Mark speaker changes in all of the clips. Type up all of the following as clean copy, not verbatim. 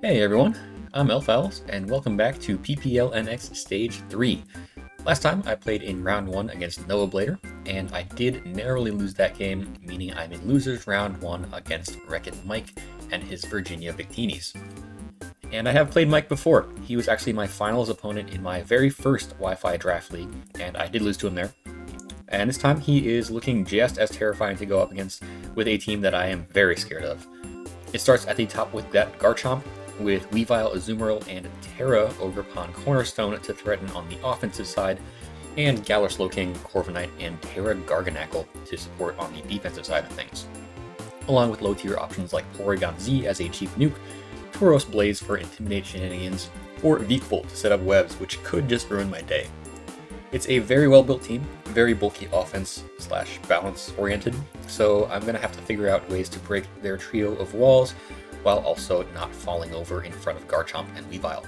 Speaker 1: Hey everyone, I'm Elfowls, and welcome back to PPL NX Stage 3. Last time I played in round 1 against Noah Blader, and I did narrowly lose that game, meaning I'm in losers round 1 against WreckItMike and his Virginia Bikinis. And I have played Mike before. He was actually my finals opponent in my very first Wi-Fi draft league, and I did lose to him there. And this time he is looking just as terrifying to go up against with a team that I am very scared of. It starts at the top with that Garchomp, with Weavile, Azumarill, and Terra Ogerpon Cornerstone to threaten on the offensive side, and Galar Slowking, Corviknight, and Terra Garganacl to support on the defensive side of things. Along with low-tier options like Porygon-Z as a cheap nuke, Tauros Blaze for Intimidate shenanigans, or Vikavolt to set up webs, which could just ruin my day. It's a very well-built team, very bulky offense / balance oriented, so I'm going to have to figure out ways to break their trio of walls while also not falling over in front of Garchomp and Weavile.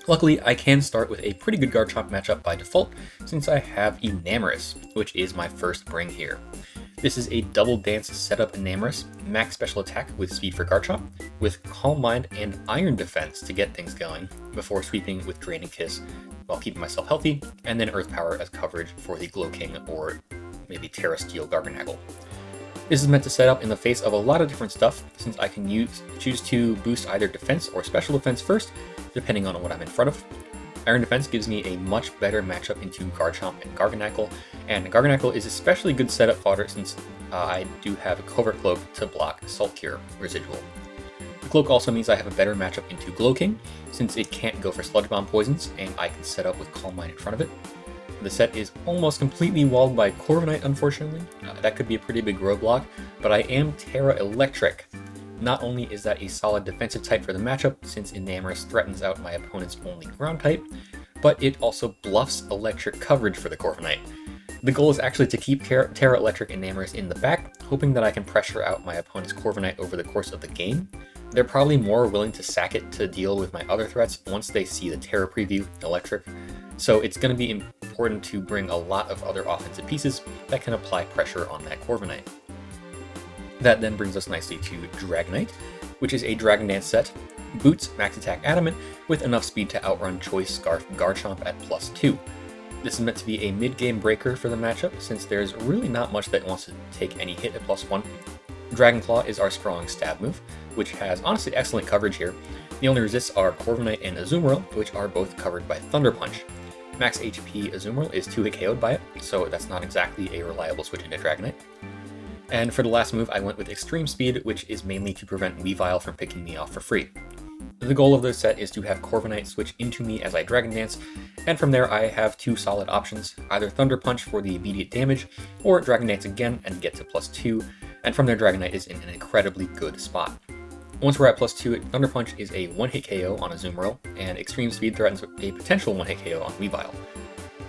Speaker 1: Luckily, I can start with a pretty good Garchomp matchup by default, since I have Enamorus, which is my first bring here. This is a double dance setup Enamorus, max special attack with speed for Garchomp, with Calm Mind and Iron Defense to get things going, before sweeping with Draining Kiss while keeping myself healthy, and then Earth Power as coverage for the Slowking or maybe Terra Steel Garganacl. This is meant to set up in the face of a lot of different stuff, since I can choose to boost either defense or special defense first, depending on what I'm in front of. Iron Defense gives me a much better matchup into Garchomp and Garganacl, and Garganacl is especially good setup fodder since I do have a Covert Cloak to block Salt Cure residual. The Cloak also means I have a better matchup into Slowking, since it can't go for Sludge Bomb poisons, and I can set up with Calm Mind in front of it. The set is almost completely walled by Corviknight, unfortunately. That could be a pretty big roadblock, but I am Terra Electric. Not only is that a solid defensive type for the matchup, since Enamorus threatens out my opponent's only ground type, but it also bluffs electric coverage for the Corviknight. The goal is actually to keep Terra Electric Enamorus in the back, hoping that I can pressure out my opponent's Corviknight over the course of the game. They're probably more willing to sack it to deal with my other threats once they see the Terra preview, Electric, so it's going to be important to bring a lot of other offensive pieces that can apply pressure on that Corviknight. That then brings us nicely to Dragonite, which is a Dragon Dance set, boots Max Attack Adamant with enough speed to outrun Choice Scarf Garchomp at +2. This is meant to be a mid-game breaker for the matchup, since there's really not much that wants to take any hit at +1. Dragon Claw is our strong stab move, which has honestly excellent coverage here. The only resists are Corviknight and Azumarill, which are both covered by Thunder Punch. Max HP Azumarill is 2-hit KO'd by it, so that's not exactly a reliable switch into Dragonite. And for the last move, I went with Extreme Speed, which is mainly to prevent Weavile from picking me off for free. The goal of this set is to have Corviknight switch into me as I Dragon Dance, and from there I have two solid options, either Thunder Punch for the immediate damage, or Dragon Dance again and get to +2, and from there Dragonite is in an incredibly good spot. Once we're at +2, Thunder Punch is a 1-hit KO on Azumarill, and Extreme Speed threatens a potential 1-hit KO on Weavile.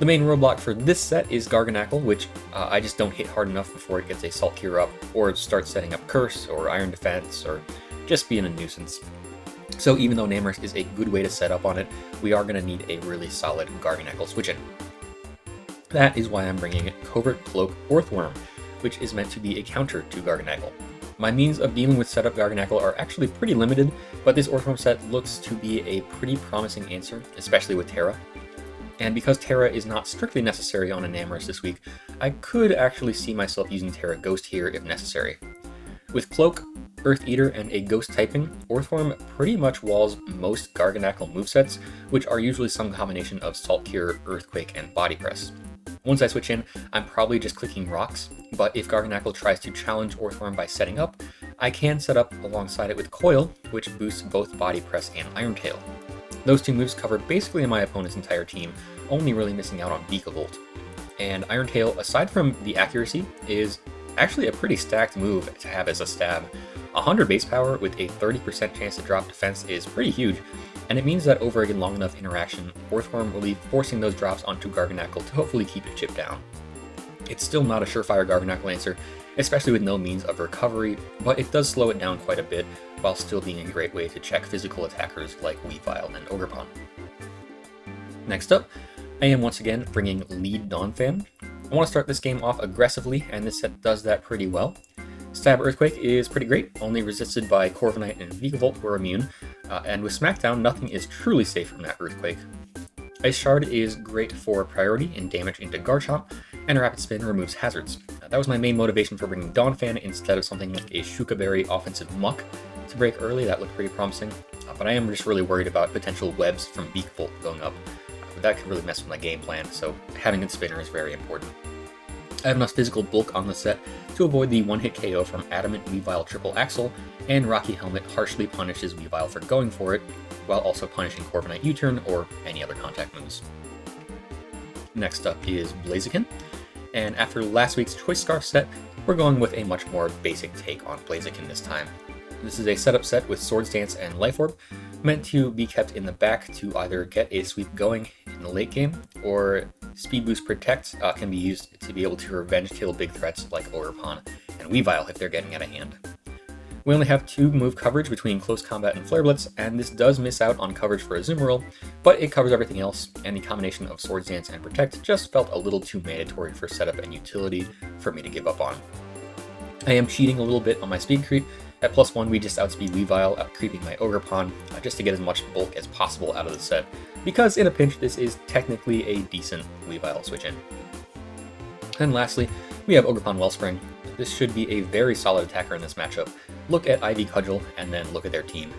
Speaker 1: The main roadblock for this set is Garganacl, which I just don't hit hard enough before it gets a Salt Cure up, or starts setting up Curse, or Iron Defense, or just being a nuisance. So even though Enamorus is a good way to set up on it, we are going to need a really solid Garganacl switch-in. That is why I'm bringing Covert Cloak Earthworm, which is meant to be a counter to Garganacl. My means of dealing with setup Garganacl are actually pretty limited, but this Earthworm set looks to be a pretty promising answer, especially with Terra. And because Terra is not strictly necessary on Enamorus this week, I could actually see myself using Terra Ghost here if necessary. With Cloak, Earth Eater, and a Ghost typing, Earthworm pretty much walls most Garganacl movesets, which are usually some combination of Salt Cure, Earthquake, and Body Press. Once I switch in, I'm probably just clicking rocks, but if Garganacl tries to challenge Earthworm by setting up, I can set up alongside it with Coil, which boosts both Body Press and Iron Tail. Those two moves cover basically my opponent's entire team, only really missing out on Vikavolt. And Iron Tail, aside from the accuracy, is actually a pretty stacked move to have as a stab. 100 base power with a 30% chance to drop defense is pretty huge, and it means that over a long enough interaction, Earthworm will be forcing those drops onto Garganacl to hopefully keep it chipped down. It's still not a surefire Garganacl answer, especially with no means of recovery, but it does slow it down quite a bit, while still being a great way to check physical attackers like Weavile and Ogerpon. Next up, I am once again bringing Lead Donphan. I want to start this game off aggressively, and this set does that pretty well. Stab Earthquake is pretty great, only resisted by Corviknight and Vikavolt who are immune, And with Smackdown, nothing is truly safe from that Earthquake. Ice Shard is great for priority and damage into Garchomp, and Rapid Spin removes hazards. That was my main motivation for bringing Donphan instead of something like a Shuka Berry offensive Muck to break early. That looked pretty promising, but I am just really worried about potential webs from Beak Bolt going up. But that could really mess with my game plan, so having a spinner is very important. I have enough physical bulk on the set to avoid the one-hit KO from Adamant Weavile Triple Axle, and Rocky Helmet harshly punishes Weavile for going for it, while also punishing Corviknight U-turn or any other contact moves. Next up is Blaziken, and after last week's Choice Scarf set, we're going with a much more basic take on Blaziken this time. This is a setup set with Swords Dance and Life Orb, meant to be kept in the back to either get a sweep going in the late game, or Speed Boost Protect can be used to be able to revenge kill big threats like Ogerpon and Weavile if they're getting out of hand. We only have 2 move coverage between Close Combat and Flare Blitz, and this does miss out on coverage for Azumarill, but it covers everything else, and the combination of Swords Dance and Protect just felt a little too mandatory for setup and utility for me to give up on. I am cheating a little bit on my speed creep. At +1, we just outspeed Weavile, out-creeping my Ogerpon, just to get as much bulk as possible out of the set, because in a pinch, this is technically a decent Weavile switch-in. And lastly, we have Ogerpon Wellspring. This should be a very solid attacker in this matchup. Look at Ivy Cudgel, and then look at their team.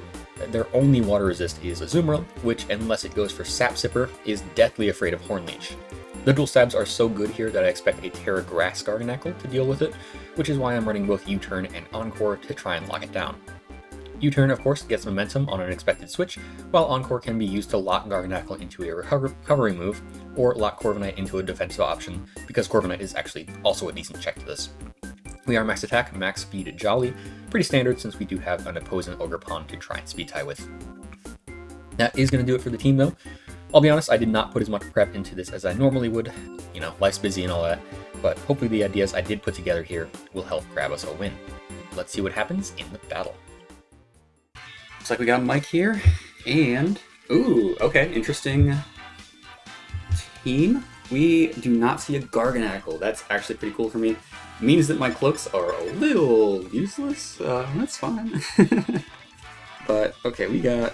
Speaker 1: Their only water resist is Azumarill, which, unless it goes for Sap Sipper, is deathly afraid of Horn Leech. The dual stabs are so good here that I expect a Terra Grass Garganacl to deal with it, which is why I'm running both U-turn and Encore to try and lock it down. U-turn, of course, gets momentum on an expected switch, while Encore can be used to lock Garganacl into a recovery move, or lock Corviknight into a defensive option, because Corviknight is actually also a decent check to this. We are max attack, max speed, Jolly, pretty standard since we do have an opposing Ogerpon to try and speed tie with. That is going to do it for the team though. I'll be honest, I did not put as much prep into this as I normally would. You know, life's busy and all that, but hopefully the ideas I did put together here will help grab us a win. Let's see what happens in the battle. Looks like we got Mike here, and... ooh, okay, interesting team. We do not see a Garganacl. That's actually pretty cool for me. It means that my cloaks are a little useless. That's fine. But, okay, we got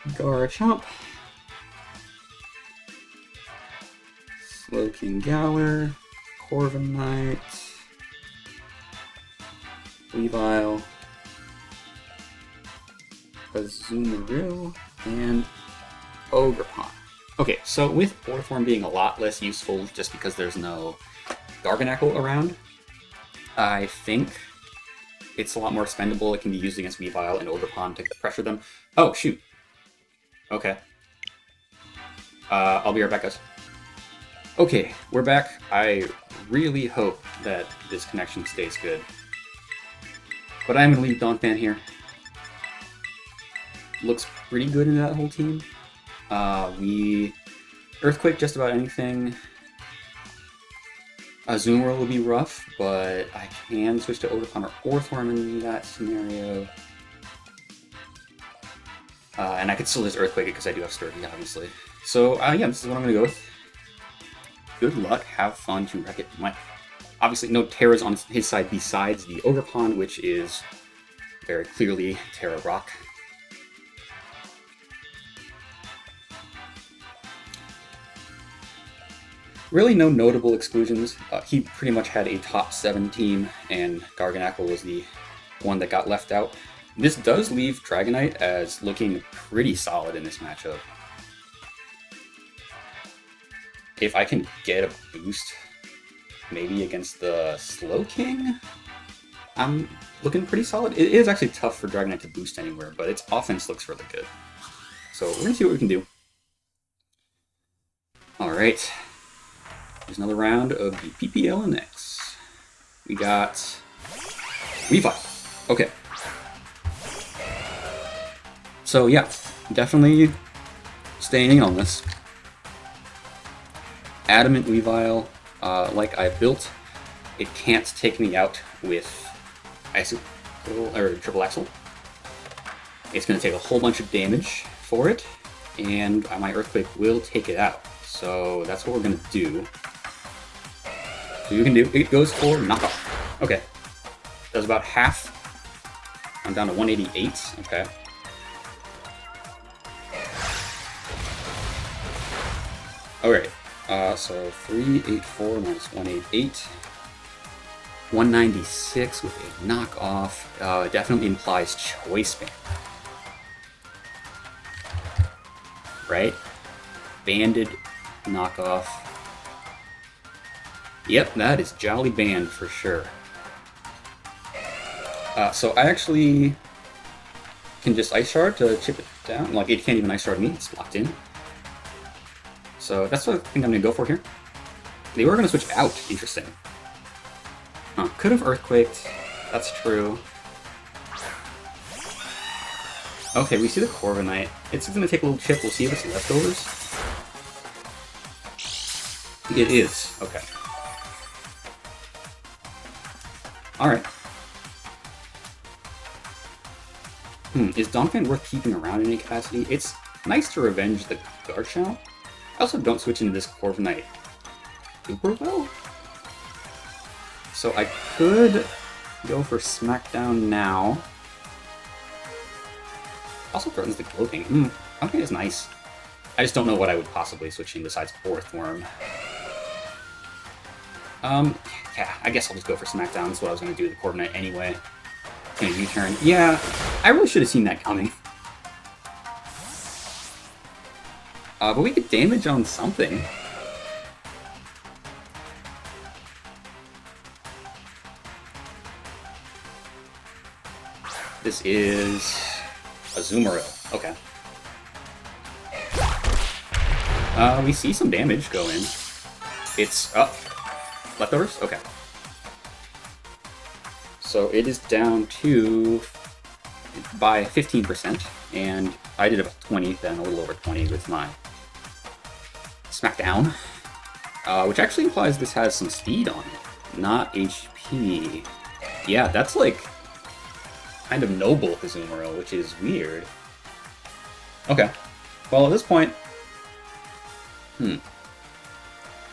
Speaker 1: Garchomp, Slowking-G, Corviknight, Weavile, Azumarill, and Ogerpon. Okay, so with Orthworm being a lot less useful just because there's no Garganacl around, I think it's a lot more expendable. It can be used against Weavile and Ogerpon to pressure them. Oh, shoot. Okay. I'll be right back, guys. Okay, we're back. I really hope that this connection stays good. But I'm going to leave Donphan here. Looks pretty good in that whole team. We Earthquake just about anything. Azumarill will be rough, but I can switch to Ogerpon or Orthworm in that scenario. And I could still just Earthquake it because I do have Sturdy, obviously. So, yeah, this is what I'm going to go with. Good luck, have fun to WreckItMike. Obviously, no Terras on his side besides the Ogerpon, which is very clearly Terra Rock. Really no notable exclusions. He pretty much had a top 7 team, and Garganacl was the one that got left out. This does leave Dragonite as looking pretty solid in this matchup. If I can get a boost, maybe against the Slowking, I'm looking pretty solid. It is actually tough for Dragonite to boost anywhere, but its offense looks really good. So we're going to see what we can do. Alright. There's another round of the PPL NX. We got Weavile. Okay. So yeah, definitely staying on this. Adamant Weavile, like I built, it can't take me out with Triple Axle. It's going to take a whole bunch of damage for it, and my Earthquake will take it out. So that's what we're going to do. So you can do, it goes for knockoff. Okay. Does about half. I'm down to 188. Okay.
Speaker 2: Alright, so 384 minus 188. 196 with a knockoff. Definitely implies choice band. Right? Banded knockoff. Yep, that is Jolly Band for sure. So I actually can just Ice Shard to chip it down. Like, it can't even Ice Shard me, it's locked in. So that's what I think I'm going to go for here. They were going to switch out, interesting. Huh, could have Earthquaked, that's true. Okay, we see the Corviknight. It's going to take a little chip, we'll see if it's leftovers. It is, okay. Alright. Is Donphan worth keeping around in any capacity? It's nice to revenge the Garchomp. I also don't switch into this Corviknight super well. So I could go for Smackdown now. Also threatens the Cloaking. Okay, it's nice. I just don't know what I would possibly switch in besides Orthworm. Yeah, I guess I'll just go for Smackdown. That's what I was going to do with the Corviknight anyway. Gonna U-turn. Yeah, I really should have seen that coming. But we could damage on something. This is a Azumarill. Okay. We see some damage go in. It's up. Leftovers? Okay. So it is down to by 15%, and I did about 20, then a little over 20 with my Smackdown, which actually implies this has some speed on it, not HP. Yeah, that's like kind of noble Azumarill, which is weird. Okay, well at this point,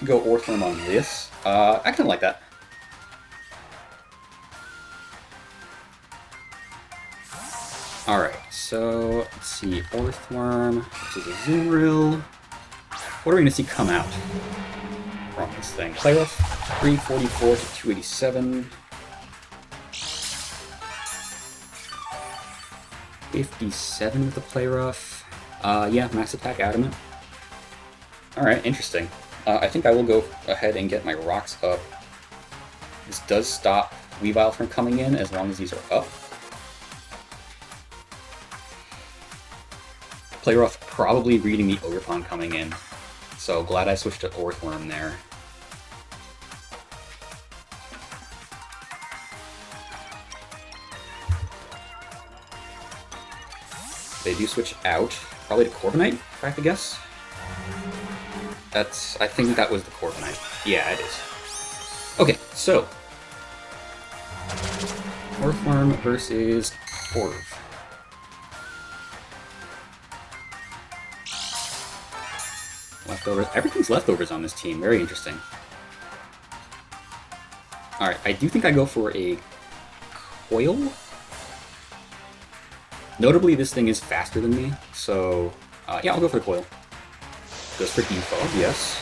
Speaker 2: go Orthworm on this. I kind of like that. Alright, so let's see, Orthworm, which is Azumarill. What are we going to see come out from this thing? Play rough, 344 to 287. 57 with the play rough. Yeah, max attack adamant. Alright, interesting. I think I will go ahead and get my rocks up. This does stop Weavile from coming in as long as these are up. Play rough probably reading the Ogerpon coming in. So glad I switched to Orthworm there. They do switch out, probably to Corviknight, if I have to guess. I think that was the Corviknight. Yeah, it is. Okay, so Orthworm versus Corv. Leftovers. Everything's leftovers on this team. Very interesting. Alright, I do think I go for a Coil. Notably, this thing is faster than me, so yeah, I'll go for the Coil. Goes for Defog, yes.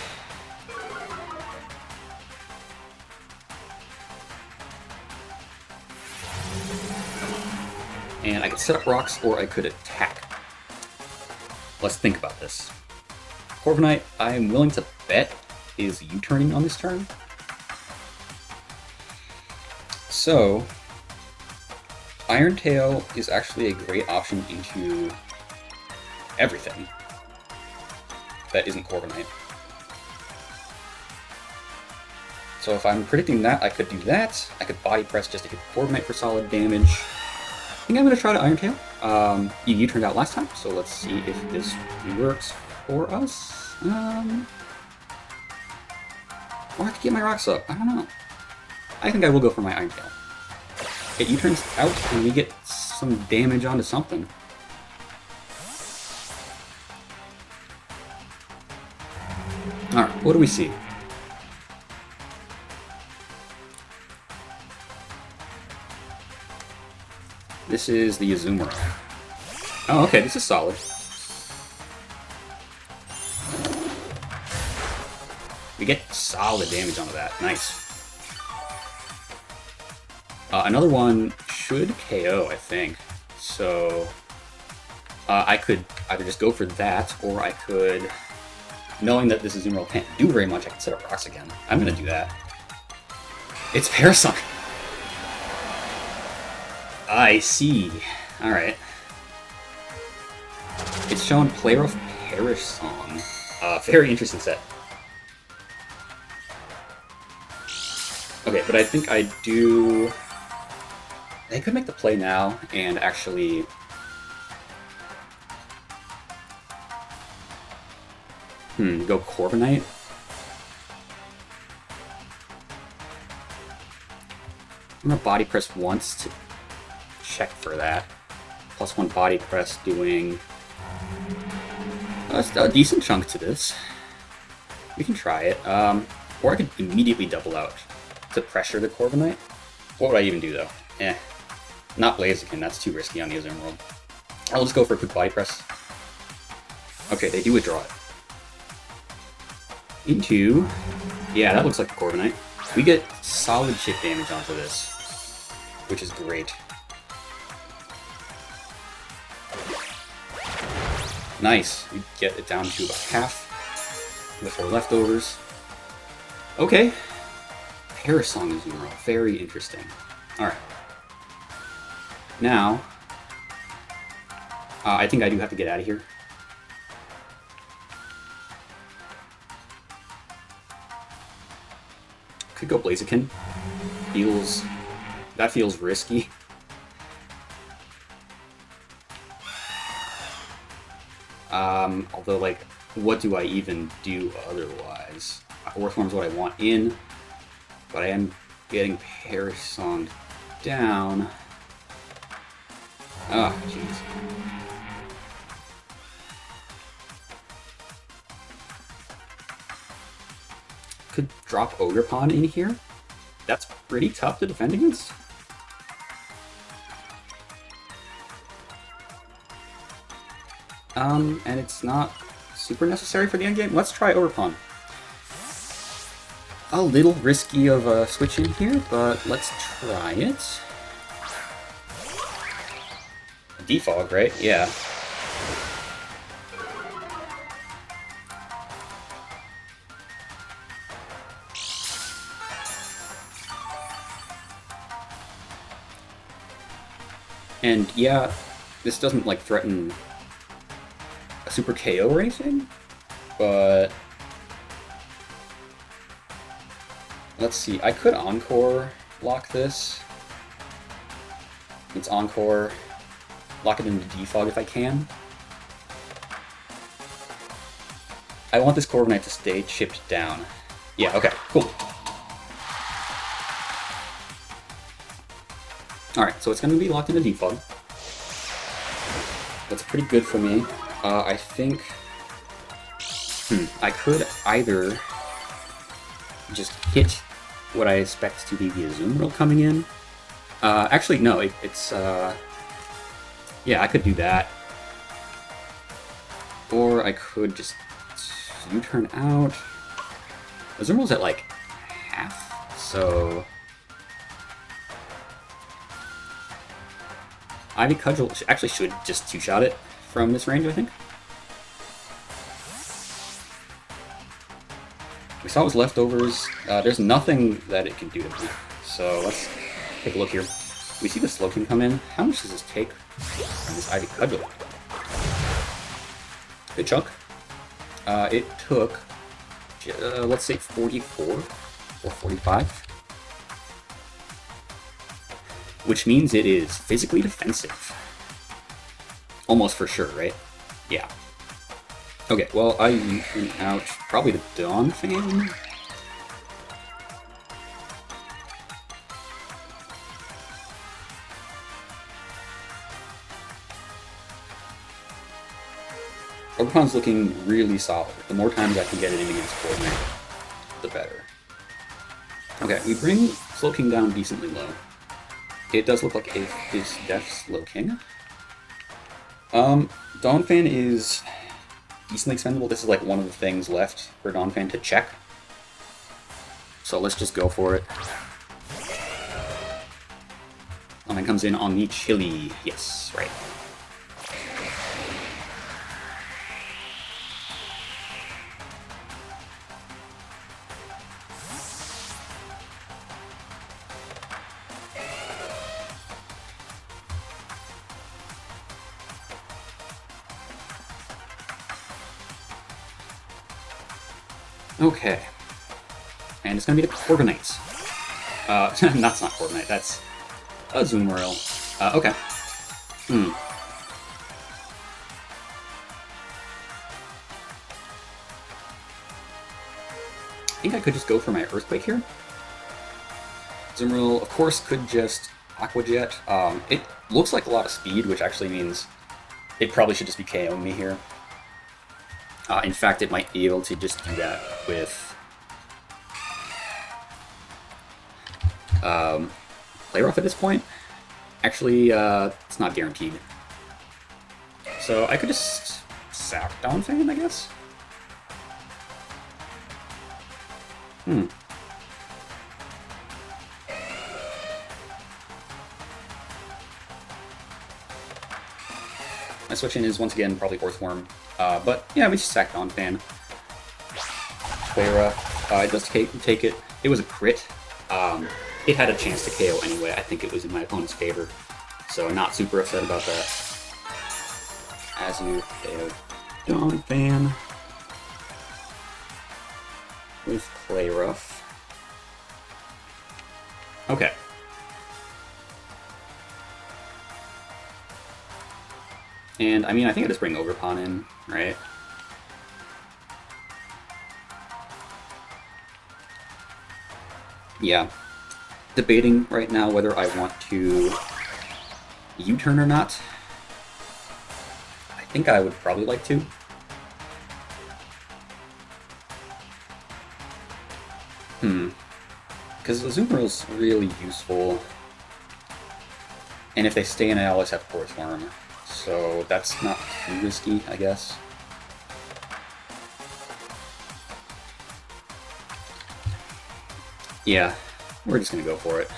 Speaker 2: And I could set up rocks, or I could attack. Let's think about this. Corviknight, I am willing to bet, is U-turning on this turn. So, Iron Tail is actually a great option into everything that isn't Corviknight. So if I'm predicting that, I could do that. I could Body Press just to hit Corviknight for solid damage. I think I'm going to try to Iron Tail. You turned out last time, so let's see if this works for us. Or I could get my rocks up. I don't know. I think I will go for my Iron Tail. It U-turns out and we get some damage onto something. Alright, what do we see? This is the Azumarill. Oh, okay, this is solid. We get solid damage onto that. Nice. Another one should KO, I think. So I could either just go for that, or I could, knowing that this Azumarill can't do very much, I could set up rocks again. I'm gonna do that. It's Parasong. I see. Alright. It's showing player of Parasong. Very interesting set. Okay, but I think I do... I could make the play now and actually... go Corviknight. I'm gonna body press once to check for that. +1 body press doing a decent chunk to this. We can try it. Or I could immediately double out to pressure the Corviknight. What would I even do though? Not Blaziken, that's too risky on the Azumarill. I'll just go for a quick body press. Okay, they do withdraw it. Into... yeah, that looks like a Corviknight. We get solid chip damage onto this, which is great. Nice. We get it down to about half with our leftovers. Okay. Parasong Azumarill. Very interesting. Alright. Now, I think I do have to get out of here. Could go Blaziken. That feels risky. Although, like, what do I even do otherwise? Earth Form's what I want in, but I am getting Parasong down. Ah, jeez. Could drop Ogerpon in here. That's pretty tough to defend against. And it's not super necessary for the endgame. Let's try Ogerpon. A little risky of a switch in here, but let's try it. Defog, right? Yeah. And yeah, this doesn't like threaten a super KO or anything, but let's see. I could Encore lock this. It's Encore. Lock it into Defog if I can. I want this Corviknight to stay chipped down. Yeah, okay, cool. Alright, so it's going to be locked into Defog. That's pretty good for me. I think... I could either just hit what I expect to be the Azumarill coming in. Actually, no, it's... yeah, I could do that. Or I could just U-turn out. Azumarill's at like half, so... Ivy Cudgel actually should just two-shot it from this range, I think. We saw his leftovers. There's nothing that it can do to me. So let's take a look here. We see the Slowking come in. How much does this take from this Ivy Cudgel? Good chunk. It took, let's say 44 or 45. Which means it is physically defensive. Almost for sure, right? Yeah. Okay, well, I U-turn out probably the Donphan. Ogerpon's looking really solid. The more times I can get it in against Corviknight, the better. Okay, we bring Slowking down decently low. It does look like a Death Slowking. Donphan is decently expendable. This is like one of the things left for Donphan to check. So let's just go for it. And then comes in on the chili. Yes, right. Okay. And it's gonna be the Corviknight. That's not Corviknight, that's a Zoomeril. Okay. I think I could just go for my Earthquake here. Zoomeril, of course, could just Aqua Jet. It looks like a lot of speed, which actually means it probably should just be KOing me here. In fact, it might be able to just do that with Play Rough at this point. Actually, it's not guaranteed. So I could just sack Donphan, I guess? My switch in is once again probably Earthworm. But yeah, we just sacked Donphan. Play Rough. It does take it. It was a crit. It had a chance to KO anyway. I think it was in my opponent's favor. So not super upset about that. As you KO Donphan with Play Rough. Okay. And I mean, I think I just bring Ogerpon in, right? Yeah. Debating right now whether I want to U-turn or not. I think I would probably like to. Because the Zoomeril's really useful. And if they stay in, I always have Earthworm. So that's not too risky, I guess. Yeah, we're just gonna go for it.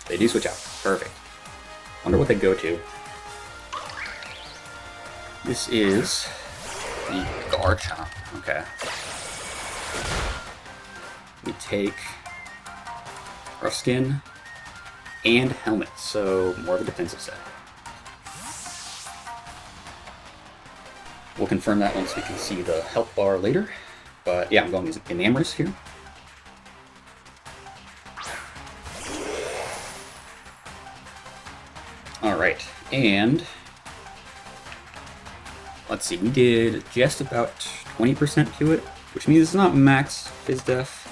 Speaker 2: They do switch out. Perfect. Wonder what they go to. This is the Garchomp. Okay. We take Rough Skin and Helmet, so more of a defensive set. We'll confirm that once we can see the health bar later. But yeah, I'm going with Enamorous here. Alright, and let's see, we did just about 20% to it, which means it's not max Fizdef,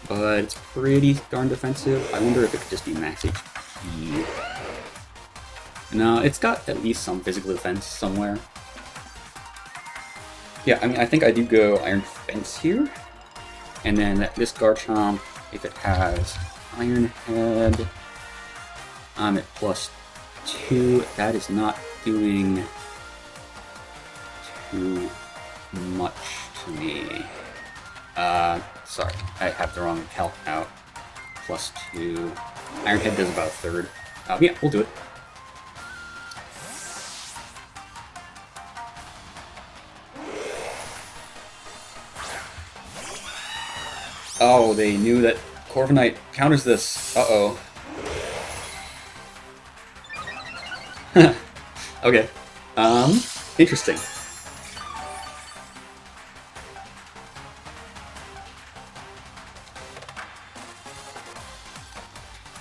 Speaker 2: but it's pretty darn defensive. I wonder if it could just be max HP. No, it's got at least some physical defense somewhere. Yeah, I mean, I think I do go Iron Fence here, and then this Garchomp, if it has Iron Head, I'm at +2. That is not doing too much to me. Sorry, I have the wrong calc out. +2. Iron Head does about a third. Yeah, we'll do it. Oh, they knew that Corviknight counters this. Uh-oh. Okay. Interesting.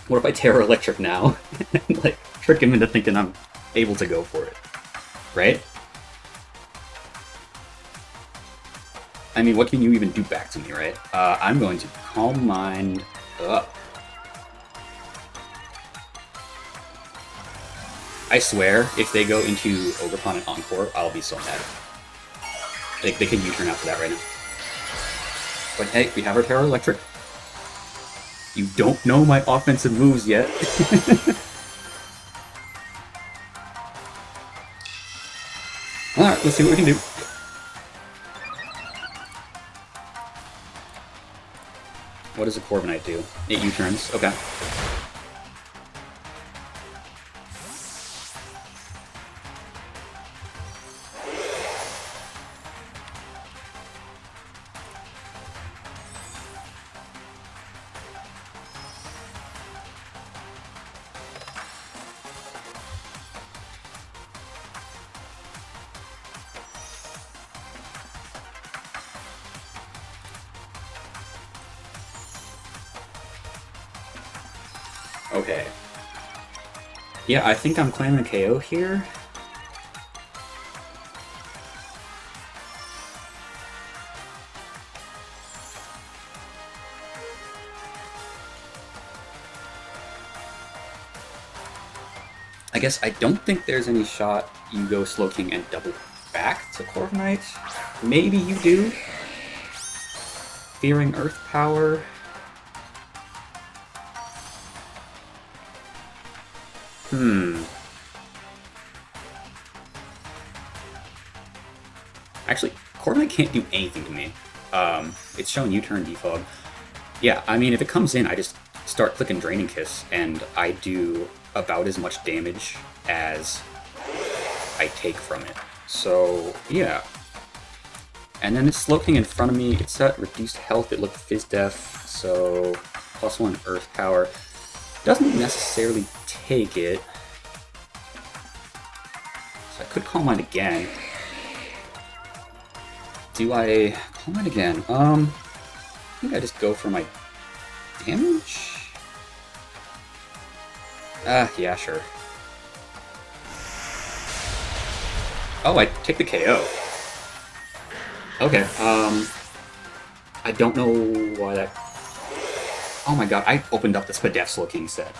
Speaker 2: What if I Terra Electric now? And, like, trick him into thinking I'm able to go for it. Right? I mean, what can you even do back to me, right? I'm going to Calm Mind up. I swear, if they go into Ogerpon and Encore, I'll be so mad. They can U-turn after that right now. But hey, we have our Terra Electric. You don't know my offensive moves yet. Alright, let's see what we can do. What does a Corviknight do? It U-turns. Okay. Okay. Yeah, I think I'm claiming a KO here. I guess I don't think there's any shot you go Slowking and double back to Corviknight. Maybe you do. Fearing Earth Power. Actually, Corviknight can't do anything to me. It's showing U-turn defog. Yeah, I mean, if it comes in, I just start clicking Draining Kiss, and I do about as much damage as I take from it. So, yeah. And then it's Slowking in front of me. It's at reduced health. It looked Fizz Def, so +1 Earth Power. Doesn't necessarily take it. So I could Calm Mind again. Do I Calm Mind again? I think I just go for my damage? Yeah, sure. Oh, I take the KO. Okay, I don't know why that... Oh my god, I opened up the Spadef Slowking instead.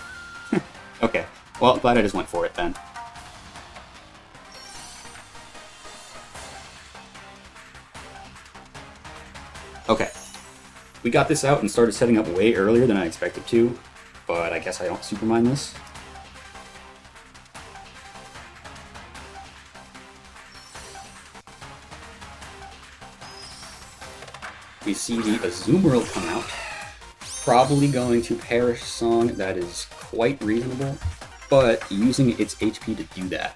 Speaker 2: Okay, well, glad I just went for it then. Okay, we got this out and started setting up way earlier than I expected to, but I guess I don't supermine this. We see the Azumarill come out. Probably going to Perish Song, that is quite reasonable, but using its HP to do that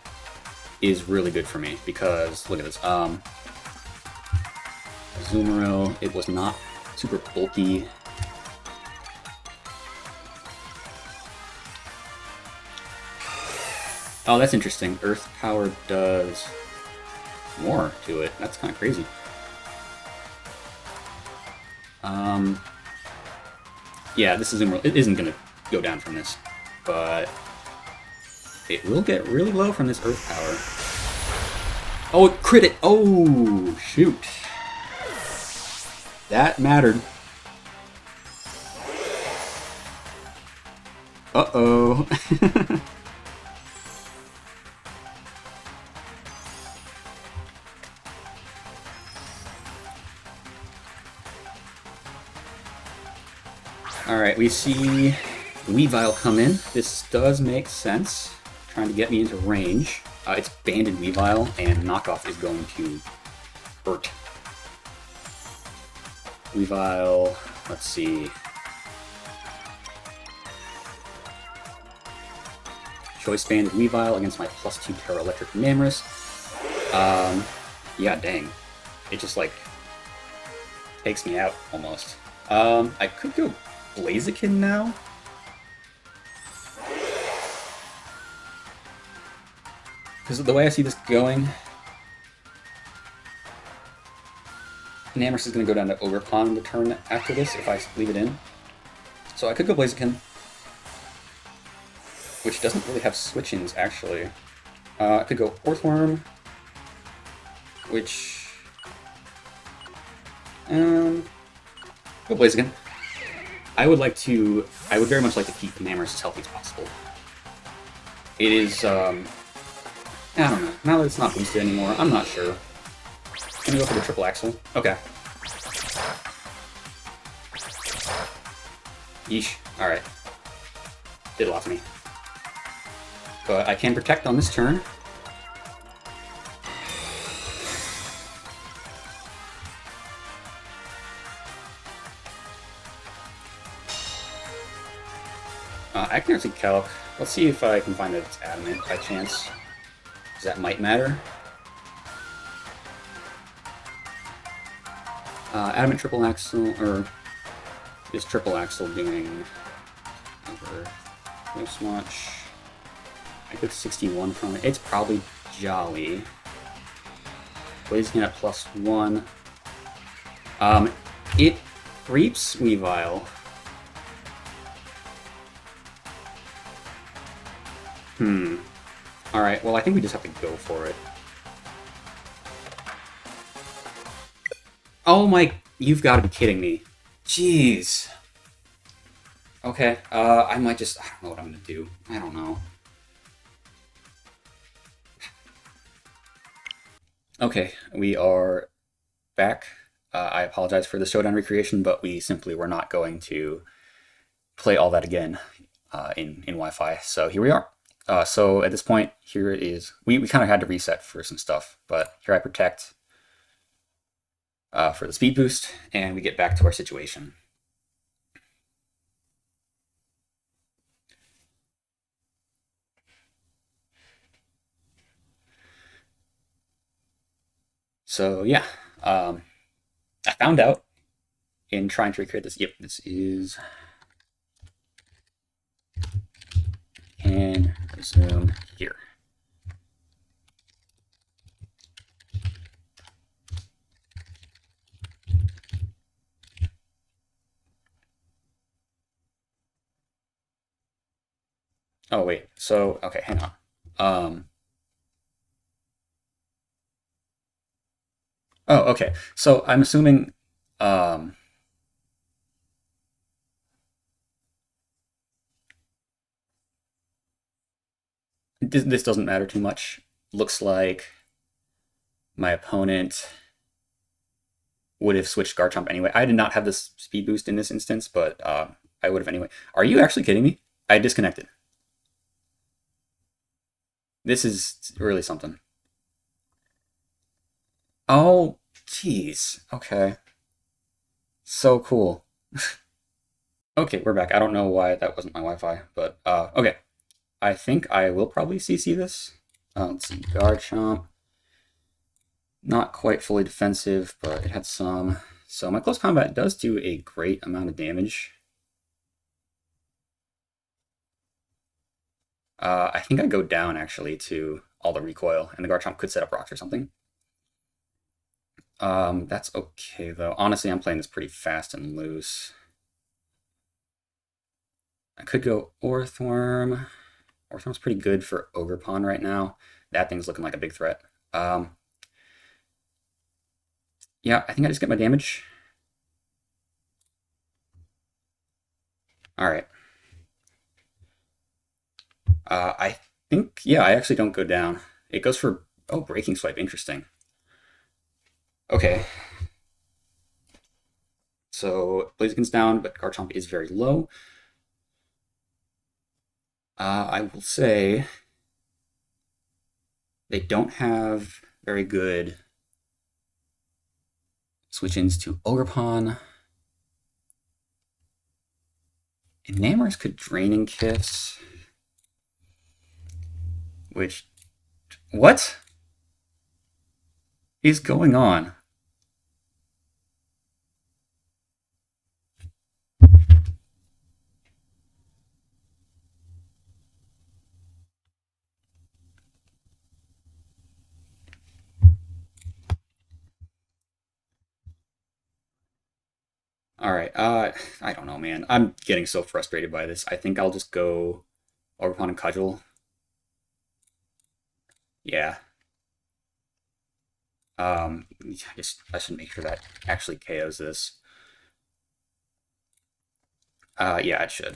Speaker 2: is really good for me, because, look at this, Azumarill, it was not super bulky. Oh, that's interesting. Earth Power does more to it. That's kind of crazy. Yeah, this isn't going to go down from this, but it will get really low from this Earth Power. Oh, it crit it! Oh, shoot. That mattered. Uh-oh. Alright, we see Weavile come in. This does make sense. Trying to get me into range. It's Banded Weavile, and Knockoff is going to hurt. Weavile, let's see. Choice Banded Weavile against my +2 Terra Electric Mammoth. Yeah, dang. It just, like, takes me out, almost. I could go Blaziken now? Because the way I see this going, Namorous is going to go down to Ogerpon the turn after this if I leave it in. So I could go Blaziken, which doesn't really have switch-ins, actually. I could go Earthworm, which... go Blaziken. I would very much like to keep Namorous as healthy as possible. It is, I don't know, now that it's not boosted anymore, I'm not sure. gonna go for the triple axle. Okay. Yeesh. Alright. Did a lot to me. But I can protect on this turn. I can actually calc. Let's see if I can find that it's adamant by chance. Because that might matter. Adamant triple axle, or is triple axle doing over this much? I took 61 from it. It's probably jolly. Blazing at +1. It creeps Weavile. Alright, well I think we just have to go for it. Oh my, you've got to be kidding me. Jeez. Okay, I might just, I don't know what I'm gonna do. I don't know. Okay, we are back. I apologize for the showdown recreation, but we simply were not going to play all that again in Wi-Fi. So here we are. So at this point, here it is. We kind of had to reset for some stuff, but here I protect for the speed boost, and we get back to our situation. So yeah, I found out in trying to recreate this. Yep, this is. And resume here. Oh wait, so okay, hang on. Oh, okay. So I'm assuming this doesn't matter too much. Looks like my opponent would have switched Garchomp anyway. I did not have this speed boost in this instance, but I would have anyway. Are you actually kidding me? I disconnected. This is really something. Oh, jeez. Okay. So cool. Okay, we're back. I don't know why that wasn't my Wi-Fi, but okay. I think I will probably CC this. Let's see, Garchomp. Not quite fully defensive, but it had some. So my close combat does do a great amount of damage. I think I go down, actually, to all the recoil, and the Garchomp could set up rocks or something. That's okay, though. Honestly, I'm playing this pretty fast and loose. I could go Orthworm. Orthworm's pretty good for Ogerpon right now. That thing's looking like a big threat. Yeah, I think I just get my damage. Alright. I think, yeah, I actually don't go down. It goes for, oh, Breaking Swipe, interesting. Okay. So, Blaziken's down, but Garchomp is very low. I will say they don't have very good switch-ins to Ogerpon. Enamorous could Draining Kiss. Which... What is going on? Alright, I don't know, man. I'm getting so frustrated by this. I think I'll just go Ogerpon and Cudgel. Yeah. I guess I should make sure that actually KOs this. Yeah, it should.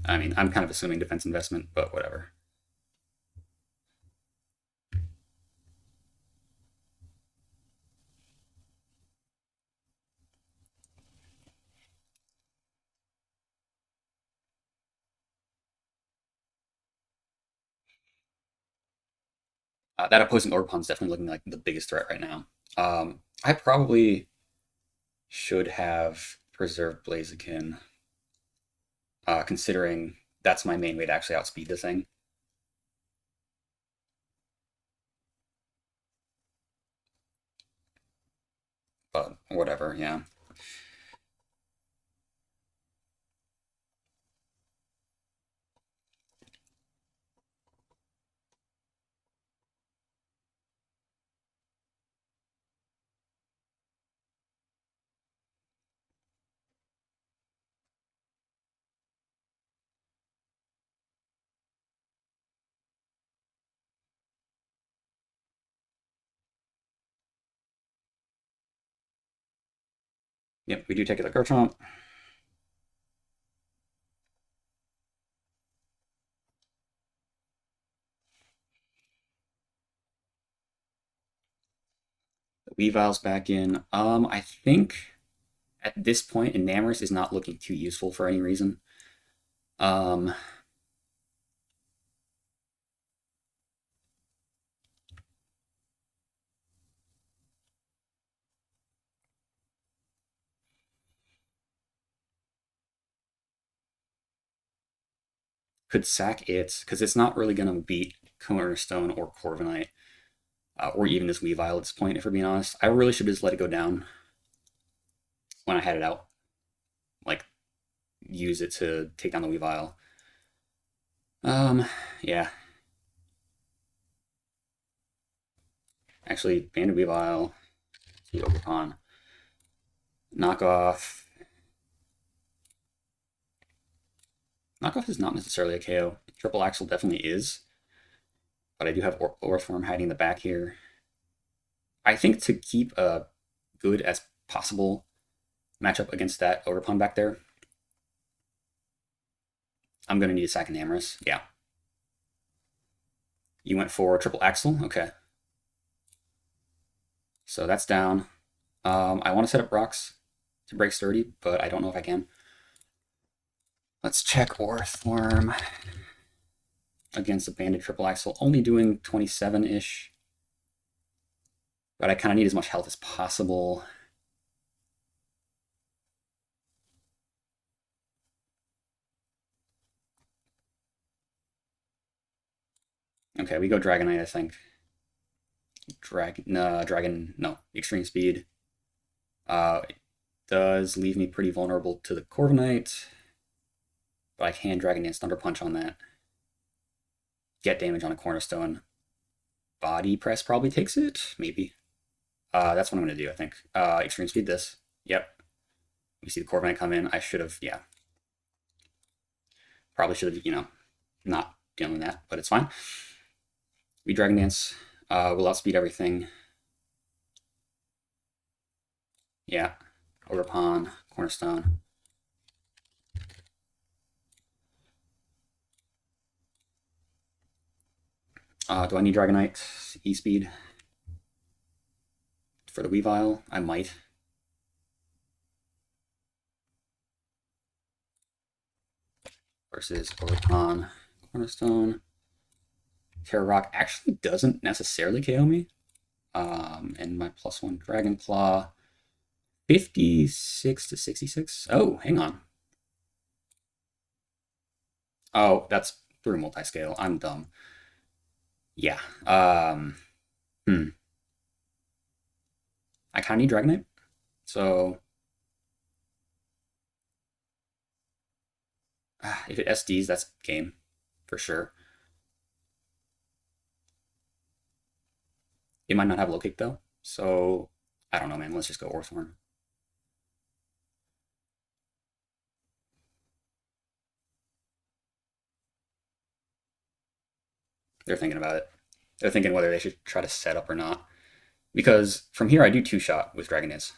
Speaker 2: I mean, I'm kind of assuming defense investment, but whatever. That opposing Ogerpon's definitely looking like the biggest threat right now. I probably should have preserved Blaziken, considering that's my main way to actually outspeed the thing. But whatever, yeah. Yep, we do take it like Garchomp. Weavile's back in. I think at this point, Enamorus is not looking too useful for any reason. Could sack it, because it's not really going to beat Cornerstone or Corviknight, or even this Weavile at this point, if we're being honest. I really should just let it go down when I had it out. Like, use it to take down the Weavile. Yeah. Actually, Banded Weavile, the Ogerpon. Knockoff. Knockoff is not necessarily a KO. Triple Axle definitely is. But I do have Orthworm hiding in the back here. I think to keep a good as possible matchup against that Ogerpon back there, I'm going to need a sack Enamorus. Yeah. You went for triple axle? Okay. So that's down. I want to set up rocks to break sturdy, but I don't know if I can. Let's check Orthworm against a banded triple axle, only doing 27-ish. But I kind of need as much health as possible. Okay, we go Dragonite, I think. No, extreme speed. It does leave me pretty vulnerable to the Corviknight, but I can Dragon Dance Thunder Punch on that. Get damage on a Cornerstone. Body Press probably takes it, maybe. That's what I'm going to do, I think. Extreme speed this. Yep. We see the Corviknight come in. I should have, yeah. Probably should have, not dealing with that, but it's fine. We Dragon Dance. We'll outspeed everything. Yeah. Ogerpon, Cornerstone. Do I need Dragonite? E-Speed? For the Weavile? I might. Versus Ogerpon, Cornerstone. Terra Rock actually doesn't necessarily KO me. And my +1 Dragon Claw. 56 to 66. Oh, hang on. Oh, that's through multi-scale. I'm dumb. Yeah. I kind of need Dragonite. So if it SDs, that's game for sure. It might not have low kick though. So I don't know, man. Let's just go Orthworm. They're thinking about it. They're thinking whether they should try to set up or not. Because from here I do 2-shot with Dragon Dance.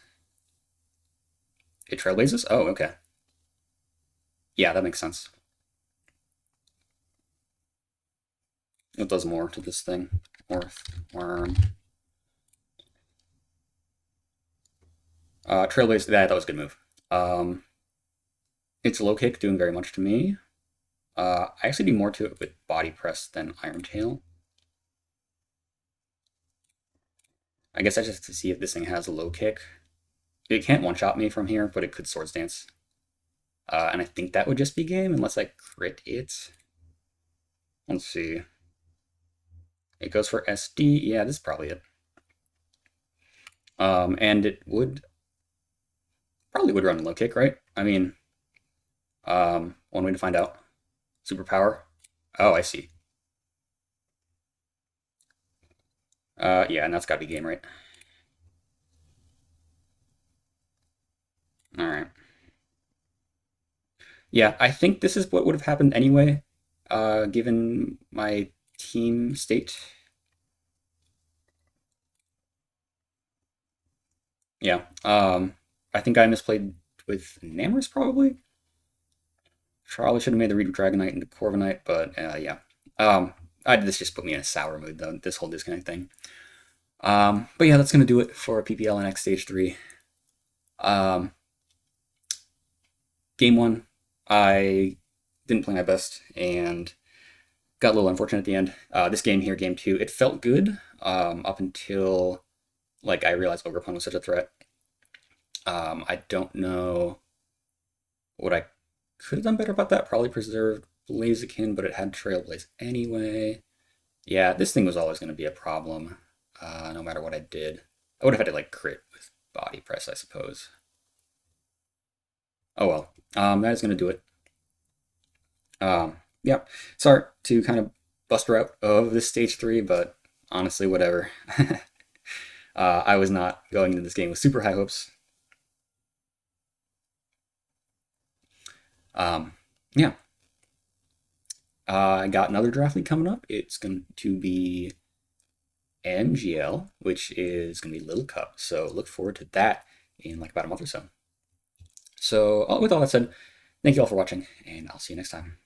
Speaker 2: It Trailblazes? Oh, okay. Yeah, that makes sense. It does more to this thing. Orthworm. Trailblaze, that was a good move. It's low kick doing very much to me. I actually do more to it with Body Press than Iron Tail. I guess I just have to see if this thing has a low kick. It can't one-shot me from here, but it could Swords Dance. And I think that would just be game unless I crit it. Let's see. It goes for SD. Yeah, this is probably it. And it probably would run low kick, right? I mean, one way to find out. Superpower. Oh, I see. Yeah, and that's gotta be game, right? Alright. Yeah, I think this is what would have happened anyway, given my team state. Yeah, I think I misplayed with Namorous, probably. Probably should have made the read of Dragonite into Corviknight, but yeah. This just put me in a sour mood, though, this whole disconnect thing. But yeah, that's going to do it for PPL NX Stage 3. Game 1, I didn't play my best and got a little unfortunate at the end. This game here, Game 2, it felt good up until I realized Ogerpon was such a threat. I don't know what I could have done better about that. Probably preserved Blaziken, but it had Trailblaze anyway. Yeah, this thing was always going to be a problem, no matter what I did. I would have had to crit with Body Press, I suppose. Oh well, that is going to do it. Yeah, sorry to kind of bust her out of this Stage 3, but honestly, whatever. I was not going into this game with super high hopes. Yeah. I got another draft league coming up. It's going to be MGL, which is going to be Little Cup. So look forward to that in about a month or so. So with all that said, thank you all for watching, and I'll see you next time.